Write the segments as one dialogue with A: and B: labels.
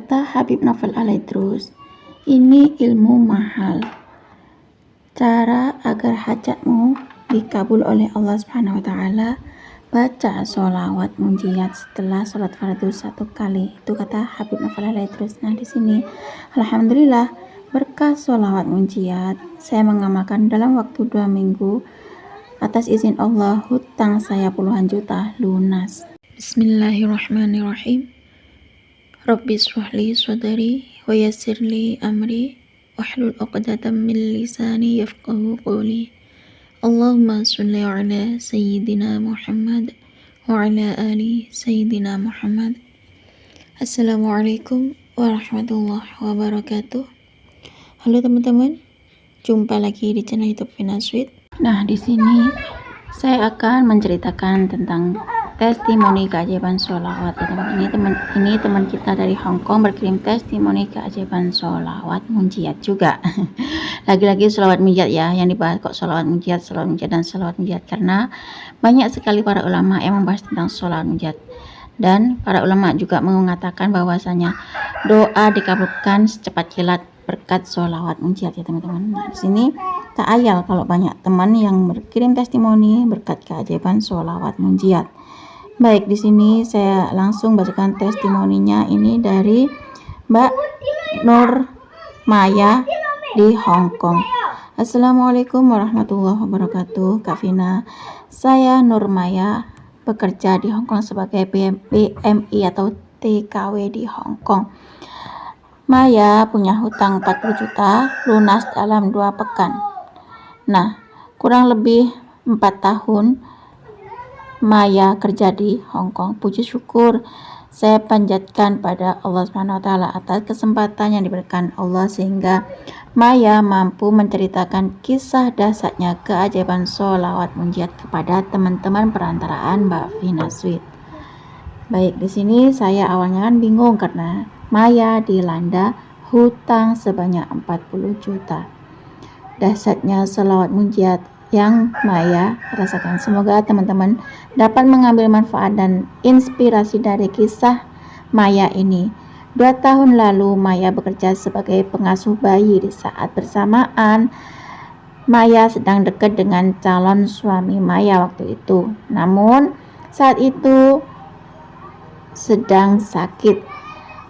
A: Kata Habib Novel Alaidrus, ini ilmu mahal. Cara agar hajatmu dikabul oleh Allah Subhanahu wa Ta'ala, baca sholawat munjiat setelah sholat fardu 1 kali. Itu kata Habib Novel Alaidrus. Nah, di sini alhamdulillah berkah sholawat munjiat, saya mengamalkan dalam waktu 2 minggu. Atas izin Allah, hutang saya puluhan juta lunas. Bismillahirrahmanirrahim. Rabbi shrahli sadri wa yassirli amri wahlul 'uqdatam min lisani yafqahu qawli. Allahumma shalli ala sayyidina Muhammad wa ala ali sayyidina Muhammad. Assalamualaikum warahmatullahi wabarakatuh. Halo teman-teman, jumpa lagi di channel YouTube Vina Sweet. Nah, di sini saya akan menceritakan tentang testimoni keajaiban sholawat. Ini teman kita dari Hong Kong berkirim testimoni keajaiban sholawat munjiat juga. Lagi-lagi sholawat munjiat ya, yang dibahas kok sholawat munjiat dan sholawat munjiat, karena banyak sekali para ulama yang membahas tentang sholawat munjiat. Dan para ulama juga mengatakan bahwasanya doa dikabulkan secepat kilat berkat sholawat munjiat ya teman-teman. Nah, di sini tak ayal kalau banyak teman yang berkirim testimoni berkat keajaiban sholawat munjiat. Baik, di sini saya langsung bacakan testimoninya. Ini dari Mbak Nur Maya di Hong Kong. Assalamualaikum warahmatullahi wabarakatuh, Kak Vina. Saya Nur Maya, bekerja di Hong Kong sebagai PMI atau TKW di Hong Kong. Maya punya hutang 40 juta lunas dalam 2 pekan. Nah, kurang lebih 4 tahun Maya kerja di Hong Kong. Puji syukur saya panjatkan pada Allah Subhanahu wa Ta'ala atas kesempatan yang diberikan Allah sehingga Maya mampu menceritakan kisah dahsyatnya keajaiban sholawat munjiat kepada teman-teman perantaraan Mbak Vina Sweet. Baik, di sini saya awalnya kan bingung karena Maya dilanda hutang sebanyak 40 juta. Dahsyatnya sholawat munjiat yang Maya rasakan. Semoga teman-teman dapat mengambil manfaat dan inspirasi dari kisah Maya ini. 2 tahun lalu Maya bekerja sebagai pengasuh bayi. Di saat bersamaan Maya sedang dekat dengan calon suami Maya waktu itu. Namun saat itu sedang sakit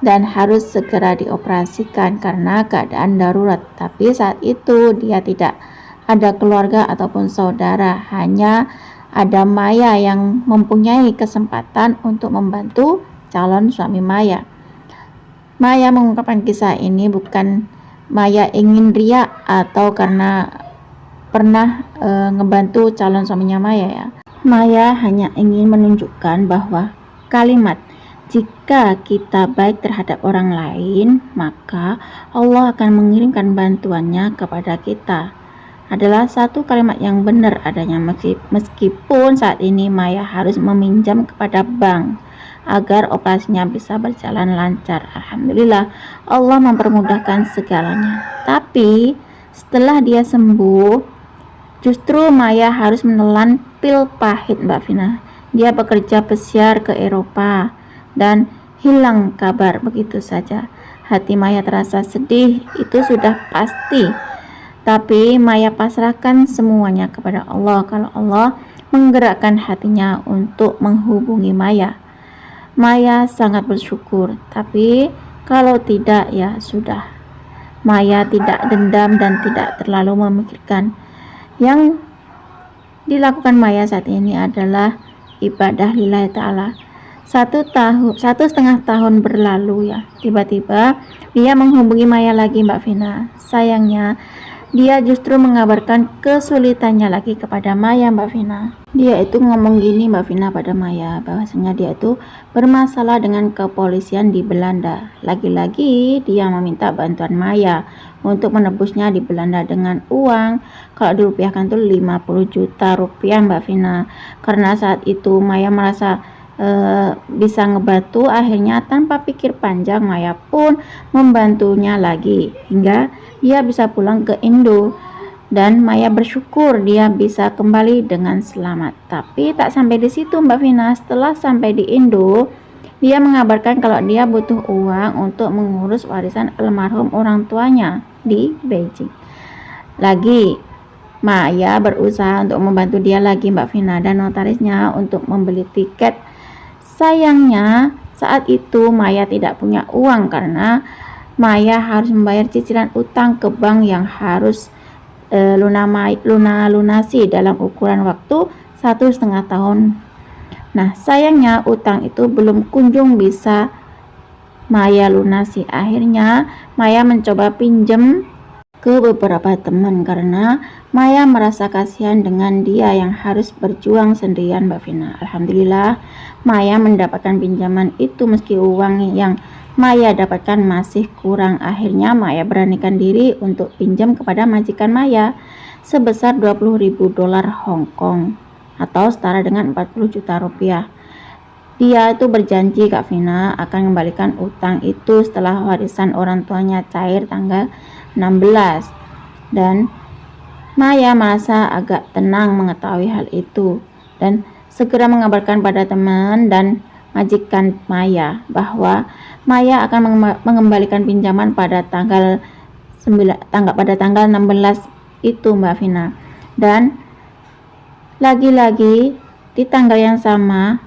A: dan harus segera dioperasikan karena keadaan darurat. Tapi saat itu dia tidak ada keluarga ataupun saudara, hanya ada Maya yang mempunyai kesempatan untuk membantu calon suami Maya. Maya mengungkapkan kisah ini bukan Maya ingin riak atau karena pernah ngebantu calon suaminya Maya ya. Maya hanya ingin menunjukkan bahwa kalimat jika kita baik terhadap orang lain, maka Allah akan mengirimkan bantuannya kepada kita, adalah satu kalimat yang benar adanya. Meskipun saat ini Maya harus meminjam kepada bank agar operasinya bisa berjalan lancar. Alhamdulillah Allah mempermudahkan segalanya. Tapi setelah dia sembuh, justru Maya harus menelan pil pahit, Mbak Vina. Dia bekerja pesiar ke Eropa dan hilang kabar begitu saja. Hati Maya terasa sedih, itu sudah pasti. Tapi Maya pasrahkan semuanya kepada Allah. Kalau Allah menggerakkan hatinya untuk menghubungi Maya, Maya sangat bersyukur. Tapi kalau tidak, ya sudah. Maya tidak dendam dan tidak terlalu memikirkan. Yang dilakukan Maya saat ini adalah ibadah lillahi ta'ala. 1,5 tahun berlalu ya, tiba-tiba dia menghubungi Maya lagi, Mbak Vina. Sayangnya dia justru mengabarkan kesulitannya lagi kepada Maya, Mbak Vina. Dia itu ngomong gini, Mbak Vina, pada Maya, bahwasanya dia itu bermasalah dengan kepolisian di Belanda. Lagi-lagi dia meminta bantuan Maya untuk menebusnya di Belanda dengan uang, kalau dirupiahkan tuh 50 juta rupiah, Mbak Vina. Karena saat itu Maya merasa bisa ngebantu, akhirnya tanpa pikir panjang Maya pun membantunya lagi hingga dia bisa pulang ke Indo. Dan Maya bersyukur dia bisa kembali dengan selamat. Tapi tak sampai di situ, Mbak Vina. Setelah sampai di Indo, Dia mengabarkan kalau dia butuh uang untuk mengurus warisan almarhum orang tuanya di Beijing. Lagi, Maya berusaha untuk membantu dia lagi Mbak Vina dan notarisnya untuk membeli tiket. Sayangnya saat itu Maya tidak punya uang karena Maya harus membayar cicilan utang ke bank yang harus lunasi dalam ukuran waktu 1,5 tahun. Nah, sayangnya utang itu belum kunjung bisa Maya lunasi. Akhirnya Maya mencoba pinjam ke beberapa teman karena Maya merasa kasihan dengan dia yang harus berjuang sendirian Mbak Vina. Alhamdulillah Maya mendapatkan pinjaman itu meski uang yang Maya dapatkan masih kurang. Akhirnya Maya beranikan diri untuk pinjam kepada majikan Maya sebesar 20.000 dolar Hong Kong atau setara dengan 40 juta rupiah. Dia itu berjanji Kak Vina akan mengembalikan utang itu setelah warisan orang tuanya cair tanggal 16. Dan Maya merasa agak tenang mengetahui hal itu dan segera mengabarkan pada teman dan majikan Maya bahwa Maya akan mengembalikan pinjaman pada tanggal 16 itu Mbak Vina. Dan lagi-lagi di tanggal yang sama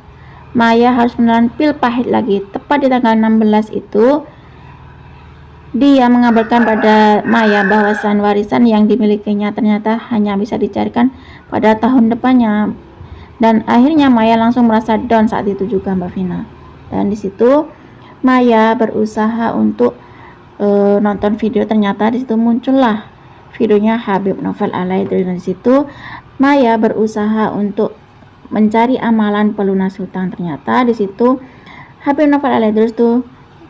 A: Maya harus menelan pil pahit lagi. Tepat di tanggal 16 itu dia mengabarkan pada Maya bahwasan warisan yang dimilikinya ternyata hanya bisa dicarikan pada tahun depannya. Dan akhirnya Maya langsung merasa down saat itu juga Mbak Vina. Dan di situ Maya berusaha untuk nonton video, ternyata di situ muncullah videonya Habib Novel Al-Aidrus. Di situ Maya berusaha untuk mencari amalan pelunas hutang. Ternyata di situ Habib Novel Al-Aidrus tuh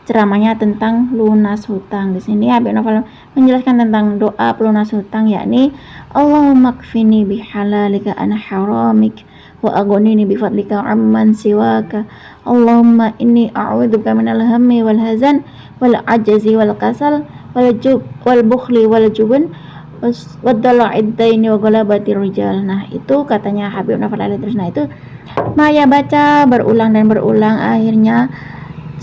A: ceramahnya tentang lunas hutang. Di sini Habib Novel menjelaskan tentang doa pelunas hutang, yakni Allahumma kfini bihalalika an haramik wa aghnini bifadlika amman siwaka. Allahumma inni a'udzubika minal hammi wal hazan wal ajzi wal kasal wal bukhli wal jubn waddala'id daini wa ghalabati rijal. Nah, itu katanya Habib Novel Al-Aidrus. Nah, itu Maya baca berulang dan berulang. Akhirnya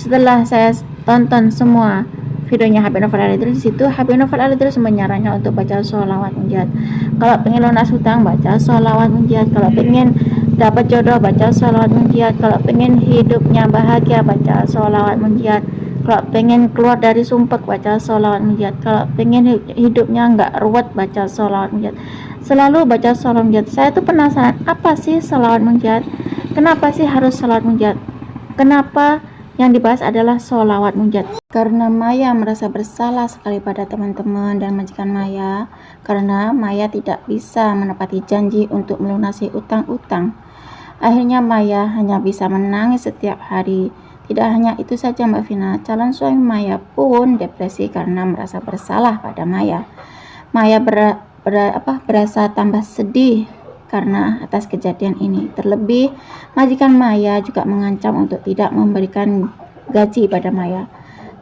A: setelah saya tonton semua videonya Habib Novel Al-Aidrus, di situ Habib Novel Al-Aidrus menyarankan untuk baca sholawat munjiat. Kalau pengen lunas hutang baca sholawat munjiat, kalau pengen dapat jodoh baca sholawat munjiat, kalau pengen hidupnya bahagia baca sholawat munjiat, kalau pengen keluar dari sumpek baca sholawat munjiat, kalau pengen hidupnya nggak ruwet baca sholawat munjiat. Selalu baca sholawat munjiat. Saya tuh penasaran, apa sih sholawat munjiat? Kenapa sih harus sholawat munjiat? Kenapa yang dibahas adalah sholawat munjiat? Karena Maya merasa bersalah sekali pada teman-teman dan majikan Maya, karena Maya tidak bisa menepati janji untuk melunasi utang-utang. Akhirnya Maya hanya bisa menangis setiap hari. Tidak hanya itu saja Mbak Vina, calon suami Maya pun depresi karena merasa bersalah pada Maya. Maya berasa tambah sedih karena atas kejadian ini. Terlebih majikan Maya juga mengancam untuk tidak memberikan gaji pada Maya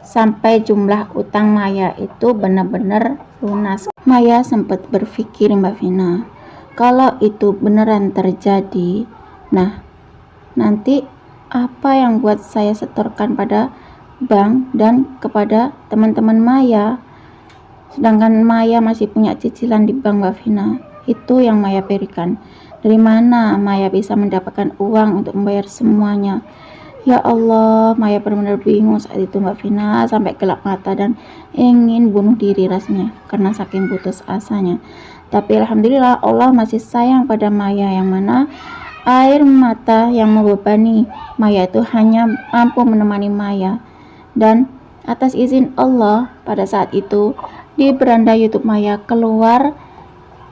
A: sampai jumlah utang Maya itu benar-benar lunas. Maya sempat berpikir Mbak Vina, kalau itu beneran terjadi, nah nanti apa yang buat saya setorkan pada bank dan kepada teman-teman Maya, sedangkan Maya masih punya cicilan di bank Mbak Vina. Itu yang Maya berikan. Dari mana Maya bisa mendapatkan uang untuk membayar semuanya? Ya Allah, Maya benar-benar bingung saat itu Mbak Vina, sampai gelap mata dan ingin bunuh diri rasanya karena saking putus asanya. Tapi alhamdulillah Allah masih sayang pada Maya, yang mana air mata yang membebani Maya itu hanya mampu menemani Maya. Dan atas izin Allah pada saat itu di beranda YouTube Maya keluar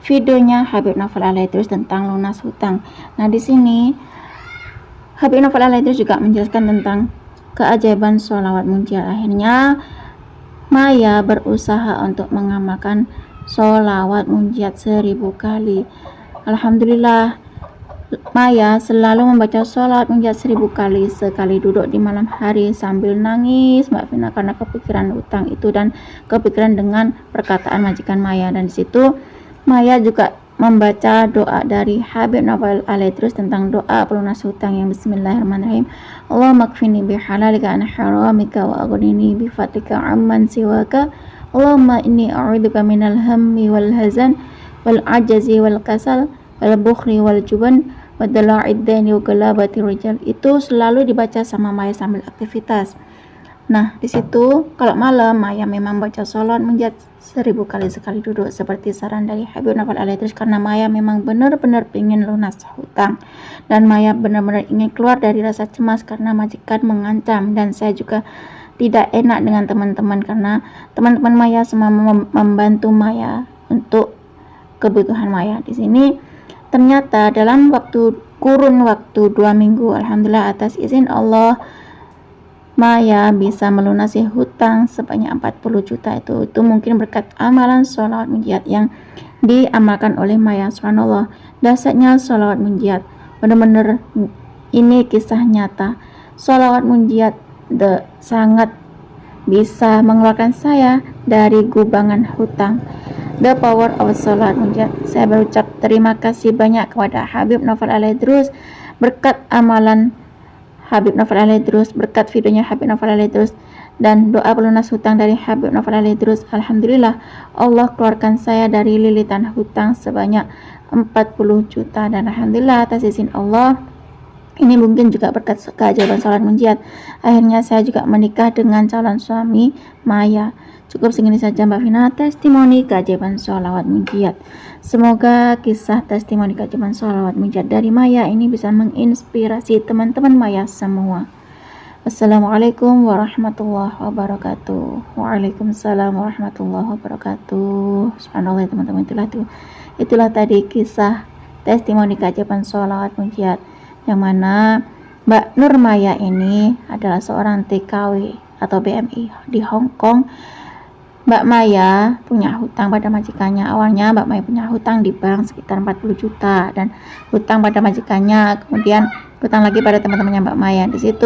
A: videonya Habib Novel Al-Aidrus tentang lunas hutang. Nah, di sini Habib Novel Al-Aidrus juga menjelaskan tentang keajaiban sholawat munjiat. Akhirnya Maya berusaha untuk mengamalkan sholawat munjiat 1000 kali. Alhamdulillah Maya selalu membaca sholawat munjiat 1000 kali sekali duduk di malam hari sambil nangis Mbak Vina karena kepikiran utang itu dan kepikiran dengan perkataan majikan Maya. Dan di situ Maya juga membaca doa dari Habib Novel Alaidrus tentang doa pelunas hutang yang bismillahirrahmanirrahim. Allahumma kfini bihalalika an haramika wa aghnini bifadlika amman siwaka. Allahumma inni a'udzubika minal hammi wal hazan wal ajazi wal kasal wal bukhli wal juban wa dala'id daini wa galabati rijal. Itu selalu dibaca sama Maya sambil aktivitas. Nah, di situ kalau malam Maya memang baca sholawat munjat 1000 kali sekali duduk seperti saran dari Habib Novel Alaidrus, karena Maya memang benar-benar ingin lunas hutang dan Maya benar-benar ingin keluar dari rasa cemas karena majikan mengancam, dan saya juga tidak enak dengan teman-teman karena teman-teman Maya semua membantu Maya untuk kebutuhan Maya. Di sini ternyata dalam kurun waktu 2 minggu, alhamdulillah atas izin Allah, Maya bisa melunasi hutang sebanyak 40 juta itu mungkin berkat amalan sholawat munjiat yang diamalkan oleh Maya. Subhanallah, dasarnya sholawat munjiat benar-benar ini kisah nyata. Sholawat munjiat sangat bisa mengeluarkan saya dari gubangan hutang. The power of sholawat munjiat. Saya berucap terima kasih banyak kepada Habib Novel Alaidrus, berkat amalan Habib Novel Alaidrus, berkat videonya Habib Novel Alaidrus dan doa pelunas hutang dari Habib Novel Alaidrus. Alhamdulillah Allah keluarkan saya dari lilitan hutang sebanyak 40 juta, dan alhamdulillah atas izin Allah ini mungkin juga berkat keajaiban sholat munjiat. Akhirnya saya juga menikah dengan calon suami Maya. Cukup segini saja Mbak Vina testimoni keajaiban sholawat munjiat. Semoga kisah testimoni keajaiban sholawat munjiat dari Maya ini bisa menginspirasi teman-teman Maya semua. Wassalamualaikum warahmatullahi wabarakatuh. Waalaikumsalam warahmatullahi wabarakatuh. Subhanallah teman-teman, itulah tadi kisah testimoni keajaiban sholawat munjiat, yang mana Mbak Nur Maya ini adalah seorang TKW atau BMI di Hong Kong. Mbak Maya punya hutang pada majikannya. Awalnya Mbak Maya punya hutang di bank sekitar 40 juta dan hutang pada majikannya, kemudian hutang lagi pada teman-temannya Mbak Maya. Di situ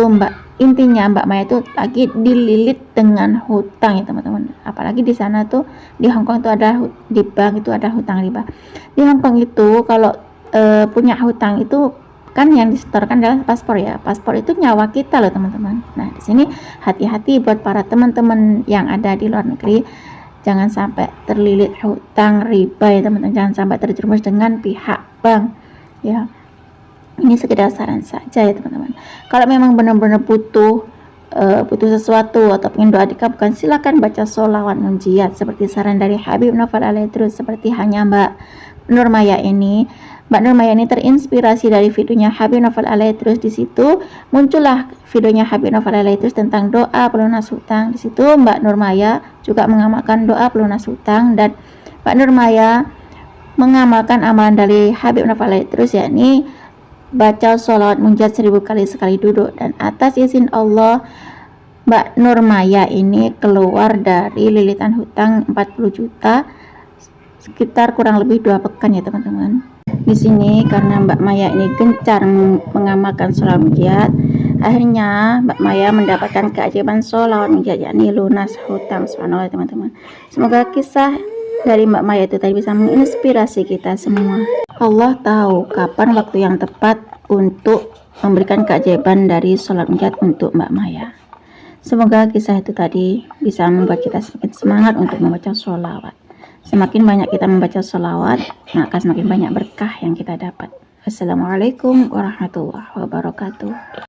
A: intinya Mbak Maya itu lagi dililit dengan hutang ya teman-teman. Apalagi di sana tuh di Hong Kong itu ada, di bank itu ada hutang riba. Di Hong Kong itu kalau punya hutang itu kan yang disetorkan adalah paspor ya. Paspor itu nyawa kita loh teman-teman. Nah, di sini hati-hati buat para teman-teman yang ada di luar negeri, jangan sampai terlilit hutang riba ya teman-teman. Jangan sampai terjerumus dengan pihak bank ya. Ini sekedar saran saja ya teman-teman. Kalau memang benar-benar butuh sesuatu atau ingin doa dikabulkan, silakan baca sholawat munjiat seperti saran dari Habib Novel Alaidrus. Seperti hanya Mbak Nur Maya ini terinspirasi dari videonya Habib Novel Alaidrus. Di situ muncullah videonya Habib Novel Alaidrus tentang doa pelunas hutang. Di situ Mbak Nur Maya juga mengamalkan doa pelunas hutang, dan Mbak Nur Maya mengamalkan amalan dari Habib Novel Alaidrus, yakni baca sholawat munjiat 1000 kali sekali duduk. Dan atas izin Allah Mbak Nur Maya ini keluar dari lilitan hutang 40 juta sekitar kurang lebih 2 pekan ya teman-teman. Di sini karena Mbak Maya ini gencar mengamalkan sholawat munjiat, akhirnya Mbak Maya mendapatkan keajaiban sholawat munjiat, yakni lunas hutang. Subhanallah teman-teman. Semoga kisah dari Mbak Maya itu tadi bisa menginspirasi kita semua. Allah tahu kapan waktu yang tepat untuk memberikan keajaiban dari sholawat munjiat untuk Mbak Maya. Semoga kisah itu tadi bisa membuat kita semakin semangat untuk membaca sholawat. Semakin banyak kita membaca sholawat, maka semakin banyak berkah yang kita dapat. Assalamualaikum warahmatullahi wabarakatuh.